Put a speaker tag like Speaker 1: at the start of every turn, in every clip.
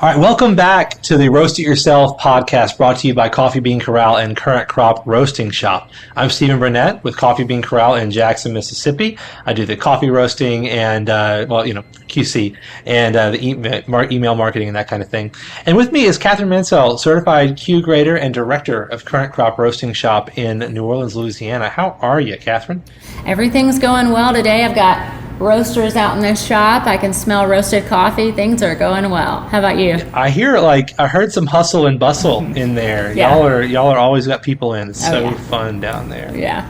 Speaker 1: All right, welcome back to the Roast It Yourself podcast brought to you by Coffee Bean Corral and Current Crop Roasting Shop. I'm Stephen Burnett with Coffee Bean Corral in Jackson, Mississippi. I do the coffee roasting and, QC and the email marketing and that kind of thing. And with me is Catherine Mansell, certified Q grader and director of Current Crop Roasting Shop in New Orleans, Louisiana. How are you, Catherine?
Speaker 2: Everything's going well today. I've got roasters out in this shop. I can smell roasted coffee. Things are going well. How about you?
Speaker 1: I heard some hustle and bustle in there.
Speaker 2: Yeah.
Speaker 1: Y'all are always got people in. It's so fun down there.
Speaker 2: Yeah.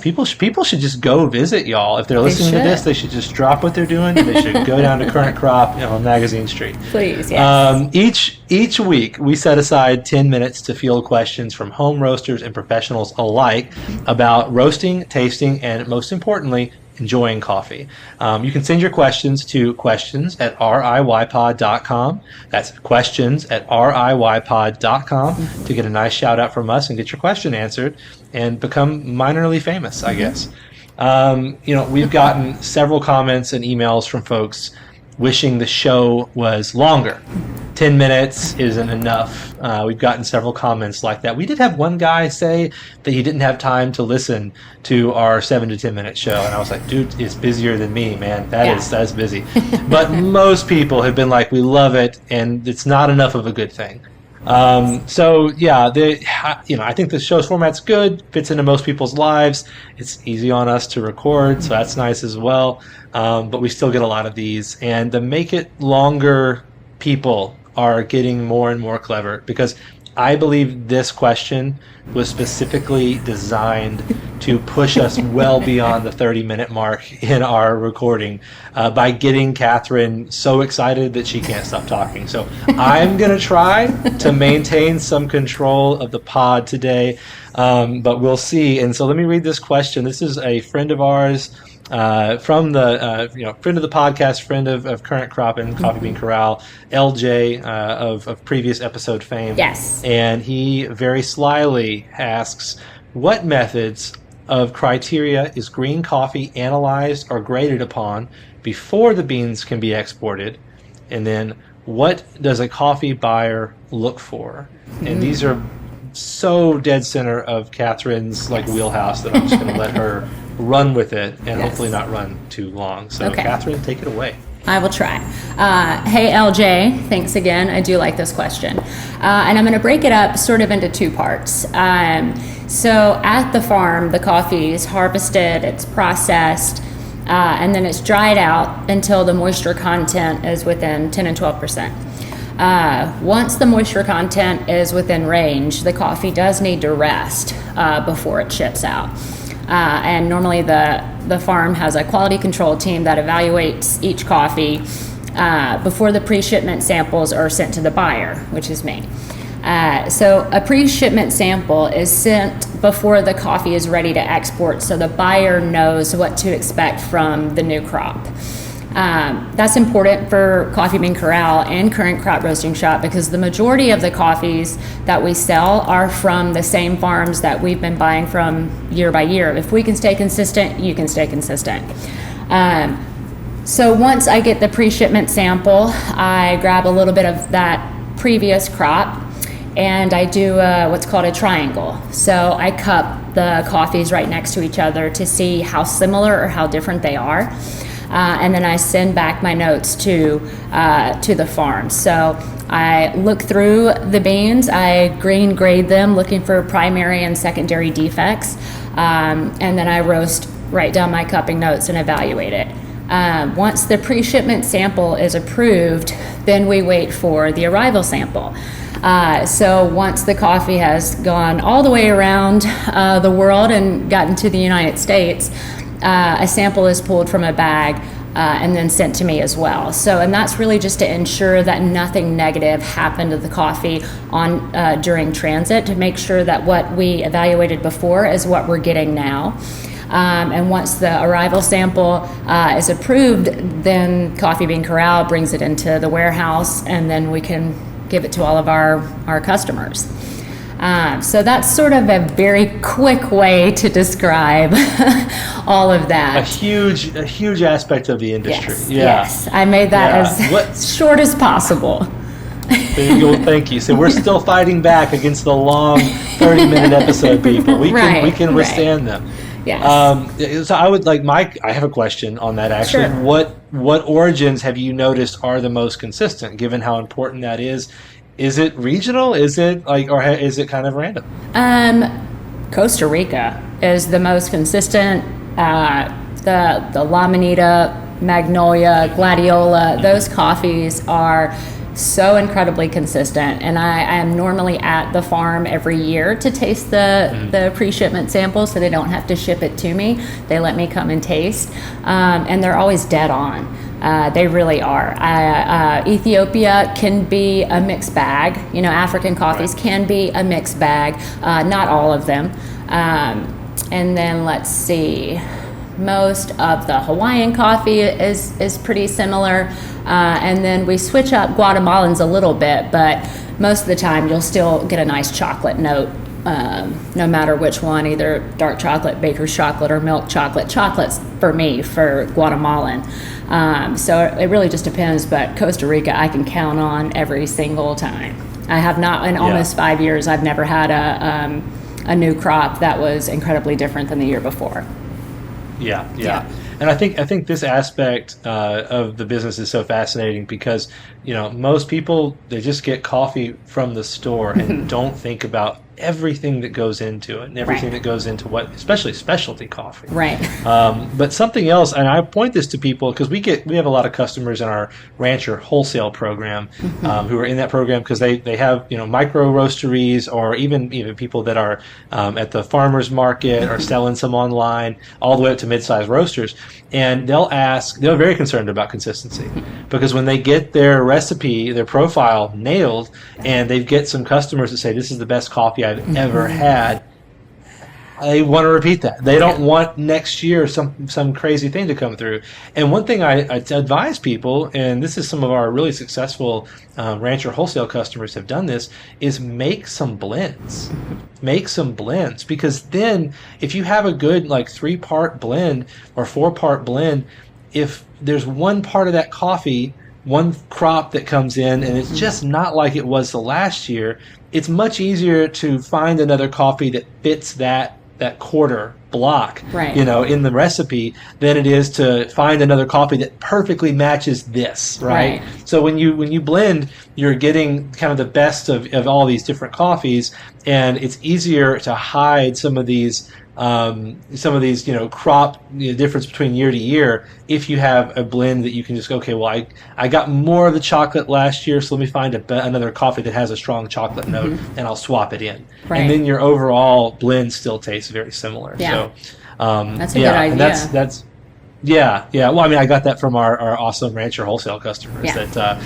Speaker 1: People should just go visit y'all. If they're listening to this, they should just drop what they're doing. They should go down to Current Crop on Magazine Street.
Speaker 2: Please, yes.
Speaker 1: Each week, we set aside 10 minutes to field questions from home roasters and professionals alike about roasting, tasting, and most importantly, enjoying coffee. You can send your questions to questions@riypod.com. That's questions@riypod.com to get a nice shout out from us and get your question answered and become minorly famous, I guess. We've gotten several comments and emails from folks wishing the show was longer. 10 minutes isn't enough. We've gotten several comments like that. We did have one guy say that he didn't have time to listen to our 7 to 10 minute show. And I was like, dude, it's busier than me, man. That's busy. But most people have been like, we love it. And it's not enough of a good thing. I think the show's format's good, fits into most people's lives. It's easy on us to record, so that's nice as well. But we still get a lot of these. And the make it longer people are getting more and more clever because I believe this question was specifically designed to push us well beyond the 30-minute mark in our recording by getting Catherine so excited that she can't stop talking. So I'm going to try to maintain some control of the pod today, but we'll see. And so let me read this question. This is a friend of ours, from the friend of the podcast, friend of Current Crop and Coffee Bean Corral, LJ of previous episode fame.
Speaker 2: Yes.
Speaker 1: And he very slyly asks, what methods of criteria is green coffee analyzed or graded upon before the beans can be exported? And then what does a coffee buyer look for? And these are so dead center of Catherine's wheelhouse that I'm just going to let her run with it and hopefully not run too long. So Catherine, take it away.
Speaker 2: I will try. Hey, LJ, thanks again. I do like this question. And I'm going to break it up sort of into two parts. So at the farm, the coffee is harvested, it's processed, and then it's dried out until the moisture content is within 10 and 12%. Once the moisture content is within range, the coffee does need to rest before it ships out. And normally the farm has a quality control team that evaluates each coffee before the pre-shipment samples are sent to the buyer, which is me. So a pre-shipment sample is sent before the coffee is ready to export, so the buyer knows what to expect from the new crop. That's important for Coffee Bean Corral and Current Crop Roasting Shop because the majority of the coffees that we sell are from the same farms that we've been buying from year by year. If we can stay consistent, you can stay consistent. So once I get the pre-shipment sample, I grab a little bit of that previous crop and I do what's called a triangle. So I cup the coffees right next to each other to see how similar or how different they are. And then I send back my notes to the farm. So I look through the beans, I green grade them, looking for primary and secondary defects, and then I write down my cupping notes and evaluate it. Once the pre-shipment sample is approved, then we wait for the arrival sample. So once the coffee has gone all the way around the world and gotten to the United States, a sample is pulled from a bag and then sent to me as well. And that's really just to ensure that nothing negative happened to the coffee during transit, to make sure that what we evaluated before is what we're getting now. And once the arrival sample is approved, then Coffee Bean Corral brings it into the warehouse, and then we can give it to all of our customers. So that's sort of a very quick way to describe all of that.
Speaker 1: A huge aspect of the industry.
Speaker 2: Yes, I made that as short as possible.
Speaker 1: There you go. Thank you. So we're still fighting back against the long 30-minute episode people. We can withstand them.
Speaker 2: Yes.
Speaker 1: So I would like Mike. I have a question on that actually.
Speaker 2: Sure.
Speaker 1: What origins have you noticed are the most consistent, given how important that is? Is it regional? Is it or is it kind of random?
Speaker 2: Costa Rica is the most consistent. The La Manita, Magnolia, Gladiola, those coffees are so incredibly consistent, and I am normally at the farm every year to taste the pre-shipment samples, so they don't have to ship it to me. They let me come and taste, and they're always dead on. They really are. Ethiopia can be a mixed bag. African coffees can be a mixed bag. Not all of them. And then let's see. Most of the Hawaiian coffee is pretty similar. And then we switch up Guatemalans a little bit, but most of the time you'll still get a nice chocolate note, no matter which one, either dark chocolate, baker's chocolate, or milk chocolate. Chocolate's for me, for Guatemalan. So it really just depends, but Costa Rica I can count on every single time. I have not, in almost 5 years, I've never had a new crop that was incredibly different than the year before.
Speaker 1: Yeah. And I think this aspect of the business is so fascinating because, most people, they just get coffee from the store and don't think about everything that goes into it and everything that goes into especially specialty coffee.
Speaker 2: Right.
Speaker 1: But something else, and I point this to people because we have a lot of customers in our rancher wholesale program who are in that program because they have micro roasteries or even people that are at the farmers market or selling some online all the way up to mid-sized roasters, and they're very concerned about consistency because when they get their recipe, their profile nailed, and they get some customers that say this is the best coffee I've ever had, they want to repeat that. They don't want next year some crazy thing to come through. And one thing I advise people, and this is some of our really successful rancher wholesale customers have done this, is make some blends. Make some blends, because then if you have a good 3-part blend or 4-part blend, if there's one part of that coffee, one crop that comes in and it's just not like it was the last year, it's much easier to find another coffee that fits that quarter block, in the recipe than it is to find another coffee that perfectly matches this, right? So when you blend, you're getting kind of the best of all these different coffees, and it's easier to hide some of these crop difference between year to year if you have a blend that you can just go, okay, well, I got more of the chocolate last year, so let me find another coffee that has a strong chocolate note, and I'll swap it in. And then your overall blend still tastes very similar. So
Speaker 2: that's a good idea.
Speaker 1: And that's Well, I mean, I got that from our awesome rancher wholesale customers that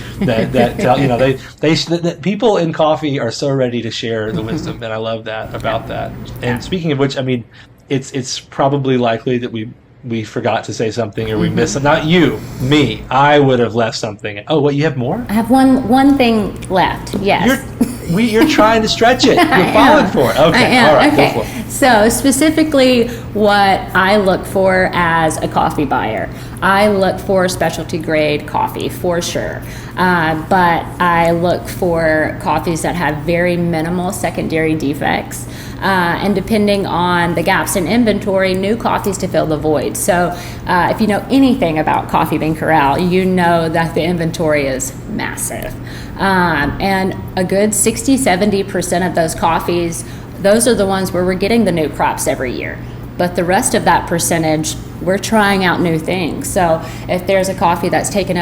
Speaker 1: people in coffee are so ready to share the wisdom, and I love that about that. And speaking of which, I mean, it's probably likely that we forgot to say something or we missed something. Not you, me. I would have left something. Oh, what, you have more?
Speaker 2: I have one thing left. Yes.
Speaker 1: You're trying to stretch it. You're falling for it. Okay, all right, go for it.
Speaker 2: So specifically what I look for as a coffee buyer, I look for specialty grade coffee for sure. But I look for coffees that have very minimal secondary defects. And depending on the gaps in inventory, new coffees to fill the void. So if you know anything about Coffee Bean Corral, you know that the inventory is massive. And a good 60-70% of those coffees, those are the ones where we're getting the new crops every year. But the rest of that percentage, we're trying out new things. So if there's a coffee that's taken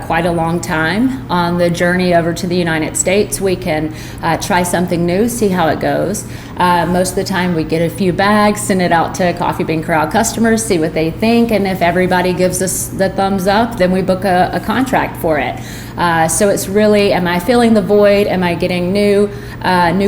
Speaker 2: quite a long time on the journey over to the United States, we can try something new, see how it goes. Most of the time we get a few bags, send it out to Coffee Bean Corral customers, see what they think, and if everybody gives us the thumbs up, then we book a contract for it. So it's really, am I filling the void? Am I getting new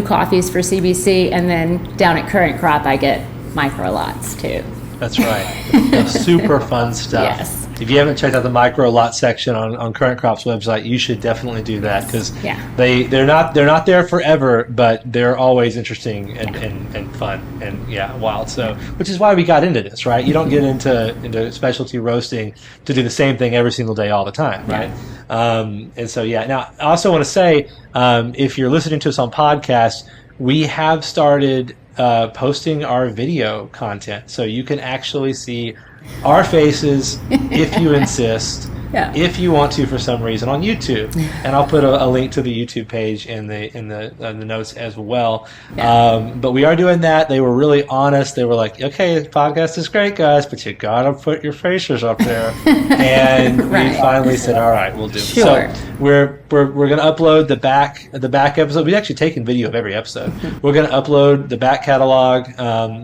Speaker 2: coffees for CBC? And then down at Current Crop, I get micro lots too.
Speaker 1: That's right. The super fun stuff.
Speaker 2: Yes.
Speaker 1: If you haven't checked out the micro lot section on Current Crop's website, you should definitely do that, because they're not there forever, but they're always interesting and fun and wild. So, which is why we got into this, right? You don't get into specialty roasting to do the same thing every single day all the time, right? And so now I also want to say, if you're listening to us on podcast, we have started posting our video content, so you can actually see our faces if you insist, if you want to for some reason, on YouTube. And I'll put a link to the YouTube page in the notes as well. But we are doing that. They were really honest. They were like, okay, the podcast is great, guys, but you gotta put your faces up there. And we finally said, all right, we'll do it. So we're going to upload the back episode. We've actually taken video of every episode. We're going to upload the back catalog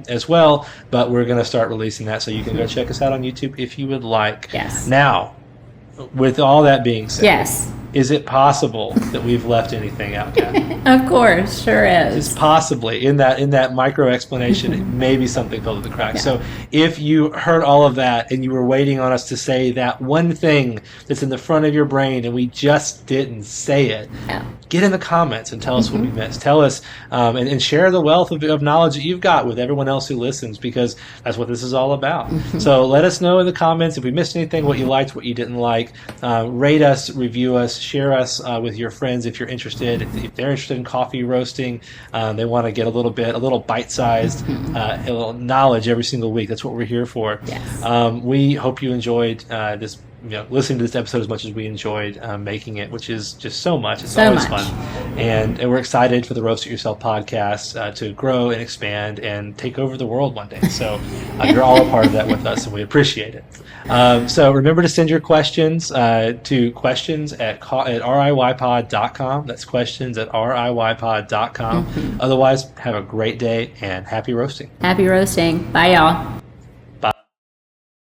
Speaker 1: as well, but we're going to start releasing that, so you can go check us out on YouTube if you would like.
Speaker 2: Yes.
Speaker 1: Now, with all that being said,
Speaker 2: yes,
Speaker 1: is it possible that we've left anything out, Kathy?
Speaker 2: Of course, sure is.
Speaker 1: It's possibly in that micro explanation, maybe something fell through the cracks. So if you heard all of that and you were waiting on us to say that one thing that's in the front of your brain and we just didn't say it, get in the comments and tell us what we missed. Tell us and share the wealth of knowledge that you've got with everyone else who listens, because that's what this is all about. So let us know in the comments if we missed anything, what you liked, what you didn't like. Rate us, review us, share us with your friends if you're interested. If they're interested in coffee roasting, they want to get a little bite-sized, a little knowledge every single week. That's what we're here for.
Speaker 2: Yes.
Speaker 1: We hope you enjoyed this, listening to this episode as much as we enjoyed making it, which is just so much. It's always fun. And we're excited for the Roast It Yourself podcast to grow and expand and take over the world one day. So you're all a part of that with us, and we appreciate it. So remember to send your questions to questions@riypod.com. That's questions@riypod.com. Otherwise, have a great day and happy roasting.
Speaker 2: Happy roasting. Bye, y'all.